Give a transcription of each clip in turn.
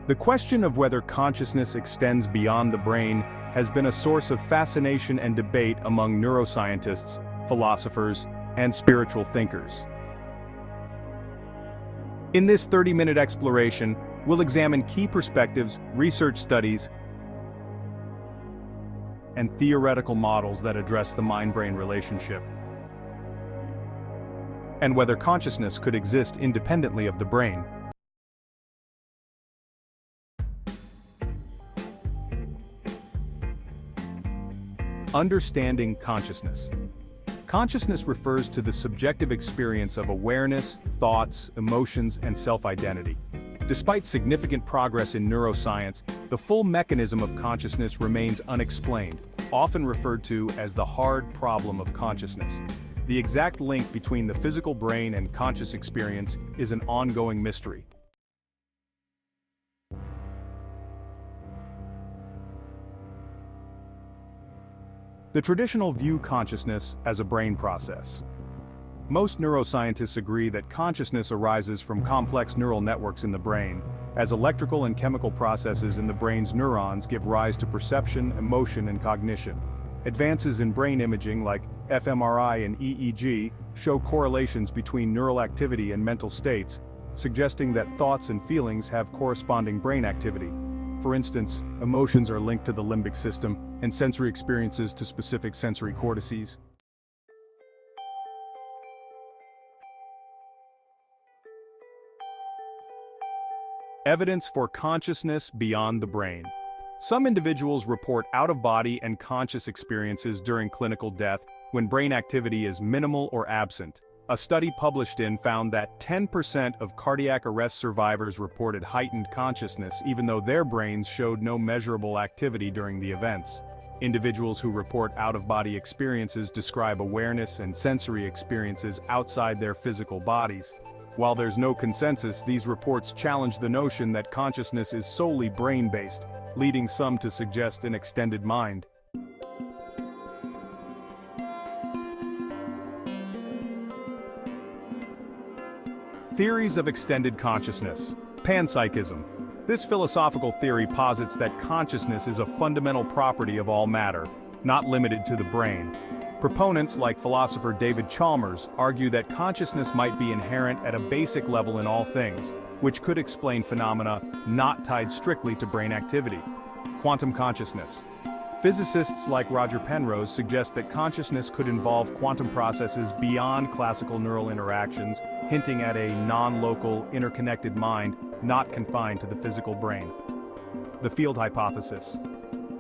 The question of whether consciousness extends beyond the brain has been a source of fascination and debate among neuroscientists, philosophers, and spiritual thinkers. In this 30-minute exploration, we'll examine key perspectives, research studies, and theoretical models that address the mind-brain relationship, and whether consciousness could exist independently of the brain. Understanding consciousness. Consciousness refers to the subjective experience of awareness, thoughts, emotions, and self-identity. Despite significant progress in neuroscience, the full mechanism of consciousness remains unexplained, often referred to as the hard problem of consciousness. The exact link between the physical brain and conscious experience is an ongoing mystery. The traditional view consciousness as a brain process. Most neuroscientists agree that consciousness arises from complex neural networks in the brain, as electrical and chemical processes in the brain's neurons give rise to perception, emotion, and cognition. Advances in brain imaging like fMRI and EEG show correlations between neural activity and mental states, suggesting that thoughts and feelings have corresponding brain activity. For instance, emotions are linked to the limbic system, and sensory experiences to specific sensory cortices. Evidence for consciousness beyond the brain. Some individuals report out-of-body and conscious experiences during clinical death when brain activity is minimal or absent. A study published in found that 10% of cardiac arrest survivors reported heightened consciousness even though their brains showed no measurable activity during the events. Individuals who report out-of-body experiences describe awareness and sensory experiences outside their physical bodies. While there's no consensus, these reports challenge the notion that consciousness is solely brain-based, leading some to suggest an extended mind. Theories of extended consciousness. Panpsychism. This philosophical theory posits that consciousness is a fundamental property of all matter, not limited to the brain. Proponents like philosopher David Chalmers argue that consciousness might be inherent at a basic level in all things, which could explain phenomena not tied strictly to brain activity. Quantum consciousness. Physicists like Roger Penrose suggest that consciousness could involve quantum processes beyond classical neural interactions, hinting at a non-local, interconnected mind not confined to the physical brain. The field hypothesis.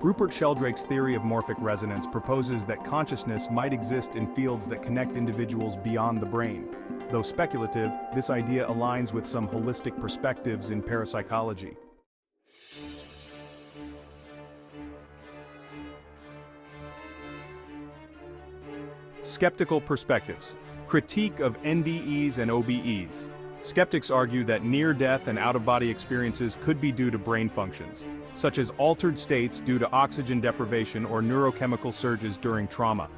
Rupert Sheldrake's theory of morphic resonance proposes that consciousness might exist in fields that connect individuals beyond the brain. Though speculative, this idea aligns with some holistic perspectives in parapsychology. Skeptical perspectives. Critique of NDEs and OBEs. Skeptics argue that near-death and out-of-body experiences could be due to brain functions, such as altered states due to oxygen deprivation or neurochemical surges during trauma.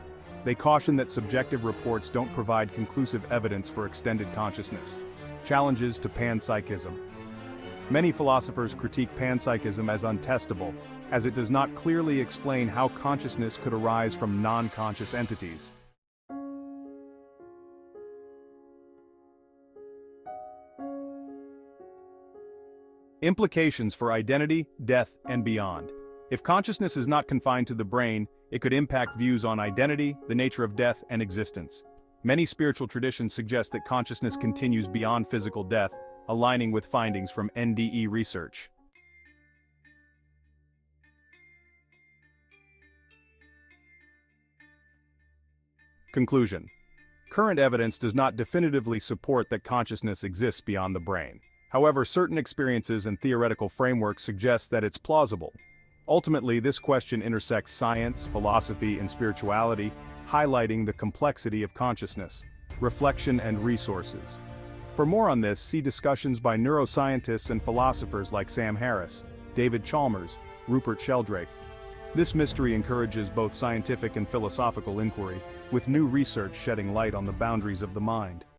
They caution that subjective reports don't provide conclusive evidence for extended consciousness. Challenges to panpsychism. Many philosophers critique panpsychism as untestable, as it does not clearly explain how consciousness could arise from non-conscious entities. Implications for identity, death, and beyond. If consciousness is not confined to the brain, it could impact views on identity, the nature of death, and existence. Many spiritual traditions suggest that consciousness continues beyond physical death, aligning with findings from NDE research. Conclusion. Current evidence does not definitively support that consciousness exists beyond the brain. However, certain experiences and theoretical frameworks suggest that it's plausible. Ultimately, this question intersects science, philosophy, and spirituality, highlighting the complexity of consciousness, reflection, and resources. For more on this, see discussions by neuroscientists and philosophers like Sam Harris, David Chalmers, Rupert Sheldrake. This mystery encourages both scientific and philosophical inquiry, with new research shedding light on the boundaries of the mind.